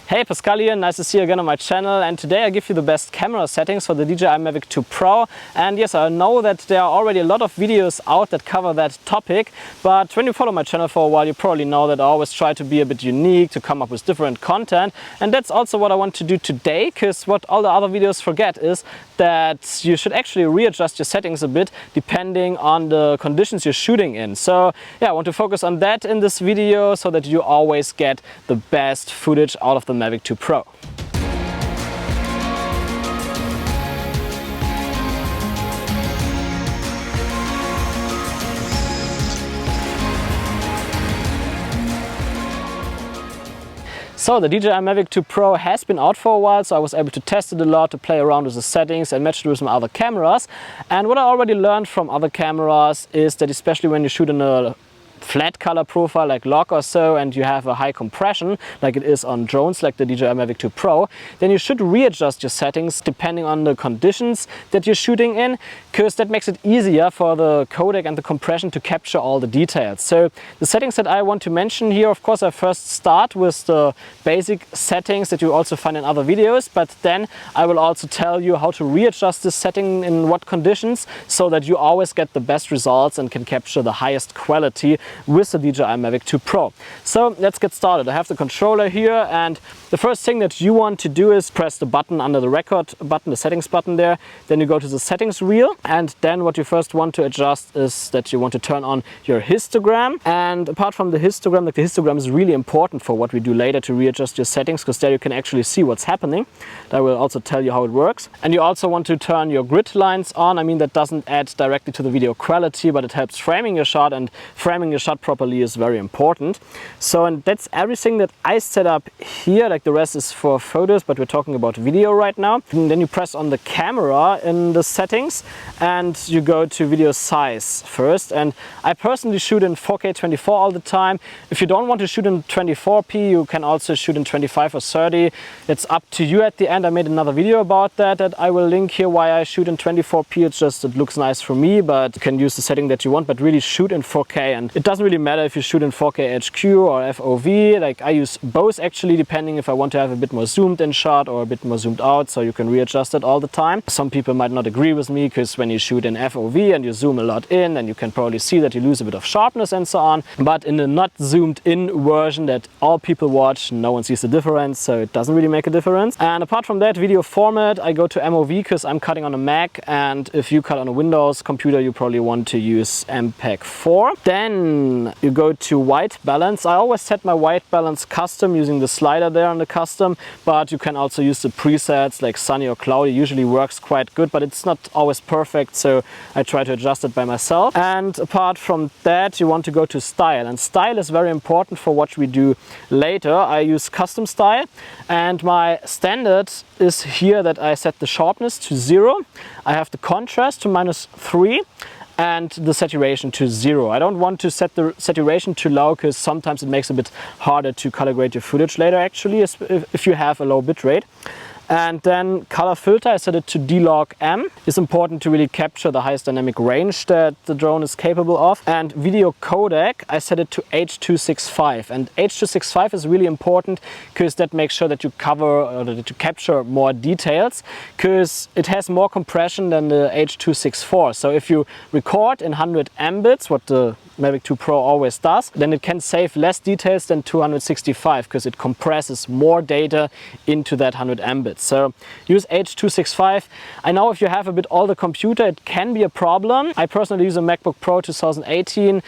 Hey, Pascal here, nice to see you again on my channel, and today I give you the best camera settings for the DJI Mavic 2 Pro. And yes, I know that there are already a lot of videos out that cover that topic, but when you follow my channel for a while, you probably know that I always try to be a bit unique, to come up with different content, and that's also what I want to do today, because what all the other videos forget is that you should actually readjust your settings a bit depending on the conditions you're shooting in. So yeah, I want to focus on that in this video so that you always get the best footage out of the Mavic 2 Pro. So the DJI Mavic 2 Pro has been out for a while, so I was able to test it a lot, to play around with the settings and match it with some other cameras. And what I already learned from other cameras is that especially when you shoot in a flat color profile like log or so, and you have a high compression like it is on drones like the DJI Mavic 2 Pro, then you should readjust your settings depending on the conditions that you're shooting in, because that makes it easier for the codec and the compression to capture all the details. So the settings that I want to mention here, of course, I first start with the basic settings that you also find in other videos, but then I will also tell you how to readjust this setting in what conditions so that you always get the best results and can capture the highest quality with the DJI Mavic 2 Pro. So let's get started. I have the controller here, and the first thing that you want to do is press the button under the record button, the settings button there. Then you go to the settings wheel, and then what you first want to adjust is that you want to turn on your histogram. And apart from the histogram, like the histogram is really important for what we do later to readjust your settings, because there you can actually see what's happening. I will also tell you how it works. And you also want to turn your grid lines on. I mean, that doesn't add directly to the video quality, but it helps framing your shot, and framing your shot properly is very important. So, and that's everything that I set up here. Like the rest is for photos, but we're talking about video right now. And then you press on the camera in the settings, and you go to video size first. And I personally shoot in 4K 24 all the time. If you don't want to shoot in 24p, you can also shoot in 25 or 30. It's up to you at the end. I made another video about that I will link here, why I shoot in 24p. It's just, it looks nice for me, but you can use the setting that you want, but really shoot in 4K. And it doesn't really matter if you shoot in 4K HQ or FOV. Like I use both actually, depending if I want to have a bit more zoomed in shot or a bit more zoomed out, so you can readjust it all the time. Some people might not agree with me, because when you shoot in FOV and you zoom a lot in, then you can probably see that you lose a bit of sharpness and so on. But in the not zoomed in version that all people watch, no one sees the difference, so it doesn't really make a difference. And apart from that, video format, I go to MOV because I'm cutting on a Mac, and if you cut on a Windows computer, you probably want to use MPEG 4. Then you go to white balance. I always set my white balance custom using the slider there on the custom, but you can also use the presets like sunny or cloudy. Usually works quite good, but it's not always perfect, so I try to adjust it by myself. And apart from that, you want to go to style, and style is very important for what we do later. I use custom style, and my standard is here that I set the sharpness to 0. I have the contrast to -3. And the saturation to 0. I don't want to set the saturation too low, because sometimes it makes it a bit harder to calibrate your footage later actually, if you have a low bitrate. And then color filter, I set it to D-Log M. It's important to really capture the highest dynamic range that the drone is capable of. And video codec, I set it to H.265. And H.265 is really important, because that makes sure that you cover, or that you capture more details, because it has more compression than the H.264. So if you record in 100 Mbits, what the Mavic 2 Pro always does, then it can save less details than 265, because it compresses more data into that 100 Mbits. So use H.265. I know if you have a bit older computer, it can be a problem. I personally use a MacBook Pro 2018.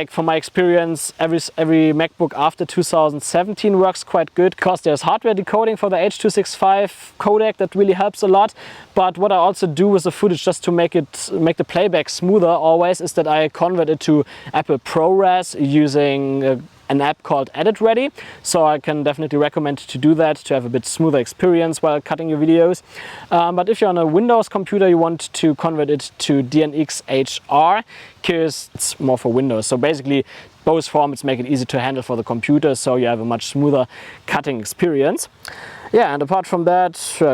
From my experience, every MacBook after 2017 works quite good, because there's hardware decoding for the H.265 codec that really helps a lot. But what I also do with the footage, just to make the playback smoother always, is that I convert it to Apple ProRes using an app called Edit Ready. So I can definitely recommend to do that, to have a bit smoother experience while cutting your videos. But if you're on a Windows computer, you want to convert it to DNX HR, because it's more for Windows. So basically both formats make it easy to handle for the computer, so you have a much smoother cutting experience. Yeah, and apart from that,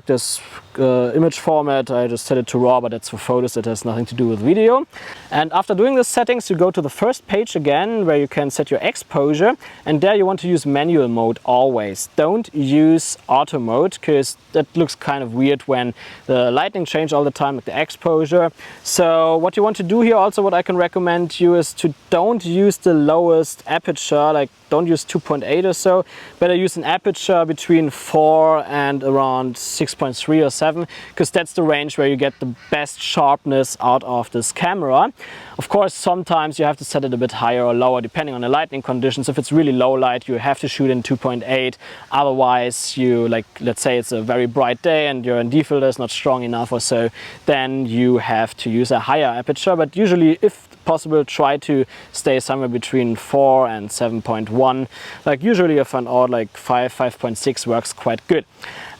there's image format, I just set it to RAW, but that's for photos, that has nothing to do with video. And after doing the settings, you go to the first page again where you can set your exposure, and there you want to use manual mode always. Don't use auto mode, because that looks kind of weird when the lighting changes all the time, like the exposure. So what you want to do here also, what I can recommend you, is to don't use the lowest aperture, like don't use 2.8 or so. Better use an aperture between 4 and around 6.3 or 7, because that's the range where you get the best sharpness out of this camera. Of course, sometimes you have to set it a bit higher or lower depending on the lighting conditions. If it's really low light, you have to shoot in 2.8. Otherwise, you, like, let's say it's a very bright day and your ND filter is not strong enough or so, then you have to use a higher aperture. But usually, if possible, try to stay somewhere between 4 and 7.1. Like usually I found out like 5.6 works quite good.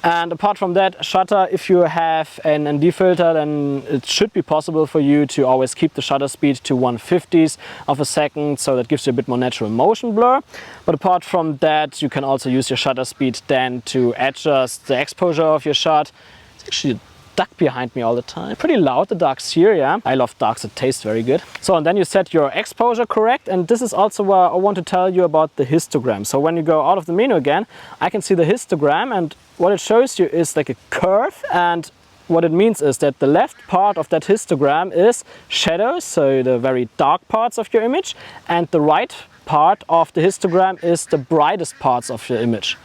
And apart from that, shutter, if you have an ND filter, then it should be possible for you to always keep the shutter speed to 1/50th of a second, so that gives you a bit more natural motion blur. But apart from that, you can also use your shutter speed then to adjust the exposure of your shot. It's actually duck behind me all the time. Pretty loud, the ducks here, yeah. I love ducks, it tastes very good. So, and then you set your exposure correct, and this is also where I want to tell you about the histogram. So when you go out of the menu again, I can see the histogram, and what it shows you is like a curve, and what it means is that the left part of that histogram is shadows, so the very dark parts of your image, and the right part of the histogram is the brightest parts of your image.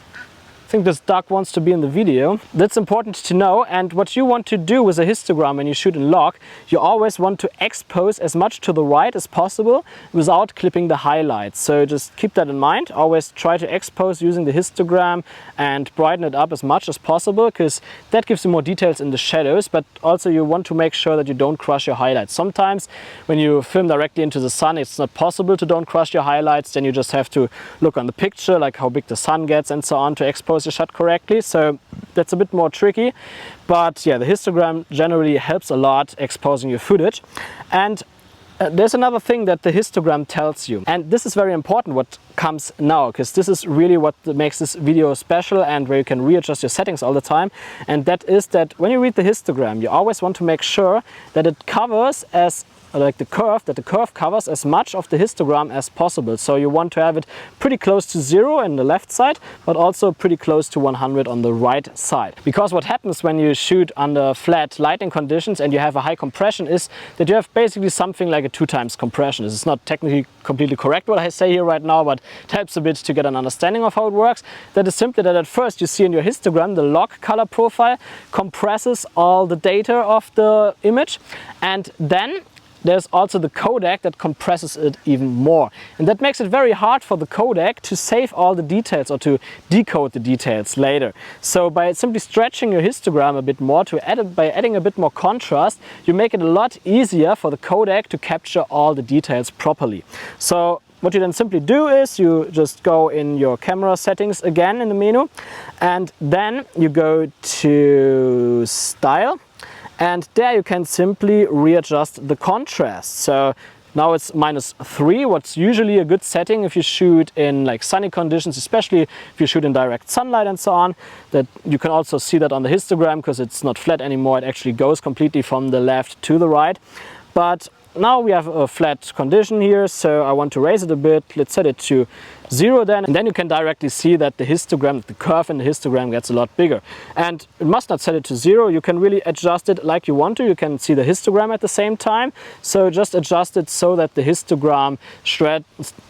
I think this duck wants to be in the video. That's important to know, and what you want to do with a histogram when you shoot in log, you always want to expose as much to the right as possible without clipping the highlights. So just keep that in mind. Always try to expose using the histogram and brighten it up as much as possible, because that gives you more details in the shadows, but also you want to make sure that you don't crush your highlights. Sometimes when you film directly into the sun, it's not possible to don't crush your highlights. Then you just have to look on the picture, like how big the sun gets and so on, to expose your shot correctly. So that's a bit more tricky, but yeah, the histogram generally helps a lot exposing your footage. And there's another thing that the histogram tells you, and this is very important what comes now, because this is really what makes this video special and where you can readjust your settings all the time. And that is that when you read the histogram, you always want to make sure that it covers that the curve covers as much of the histogram as possible. So you want to have it pretty close to 0 on the left side, but also pretty close to 100 on the right side. Because what happens when you shoot under flat lighting conditions and you have a high compression is that you have basically something like a 2x compression. This is not technically completely correct what I say here right now, but it helps a bit to get an understanding of how it works. That is simply that at first you see in your histogram the log color profile compresses all the data of the image, and then there's also the codec that compresses it even more. And that makes it very hard for the codec to save all the details or to decode the details later. So by simply stretching your histogram a bit more, by adding a bit more contrast, you make it a lot easier for the codec to capture all the details properly. So what you then simply do is you just go in your camera settings again in the menu, and then you go to Style. And there you can simply readjust the contrast. So now it's -3, what's usually a good setting if you shoot in like sunny conditions, especially if you shoot in direct sunlight and so on. That you can also see that on the histogram, because it's not flat anymore. It actually goes completely from the left to the right. But now we have a flat condition here, so I want to raise it a bit. Let's set it to 0 then, and then you can directly see that the histogram, the curve in the histogram gets a lot bigger. And you must not set it to 0, you can really adjust it like you want to. You can see the histogram at the same time, so just adjust it so that the histogram shred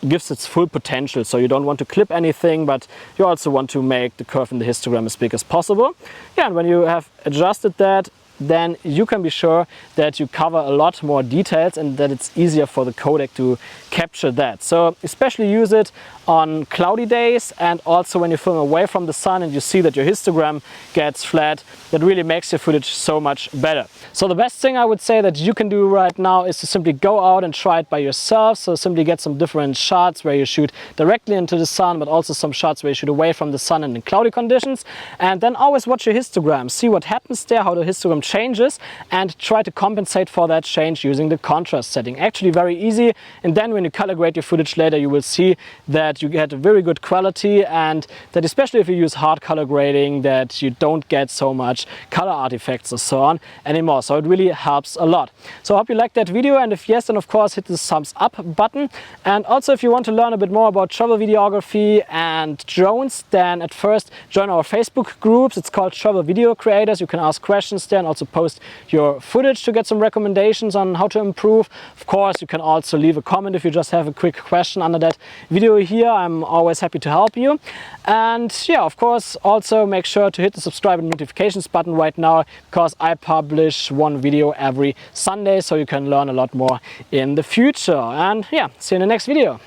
gives its full potential. So you don't want to clip anything, but you also want to make the curve in the histogram as big as possible. Yeah, and when you have adjusted that, then you can be sure that you cover a lot more details and that it's easier for the codec to capture that. So especially use it on cloudy days, and also when you film away from the sun and you see that your histogram gets flat, that really makes your footage so much better. So the best thing I would say that you can do right now is to simply go out and try it by yourself. So simply get some different shots where you shoot directly into the sun, but also some shots where you shoot away from the sun and in cloudy conditions, and then always watch your histogram, see what happens there, how the histogram changes and try to compensate for that change using the contrast setting. Actually very easy, and then when you color grade your footage later, you will see that you get a very good quality, and that especially if you use hard color grading, that you don't get so much color artifacts or so on anymore. So it really helps a lot. So I hope you liked that video, and if yes, then of course hit the thumbs up button. And also if you want to learn a bit more about travel videography and drones, then at first join our Facebook groups. It's called Travel Video Creators. You can ask questions there and also post your footage to get some recommendations on how to improve. Of course, you can also leave a comment if you just have a quick question under that video here. I'm always happy to help you. And yeah, of course, also make sure to hit the subscribe and notifications button right now, because I publish one video every Sunday, so you can learn a lot more in the future. And yeah, see you in the next video.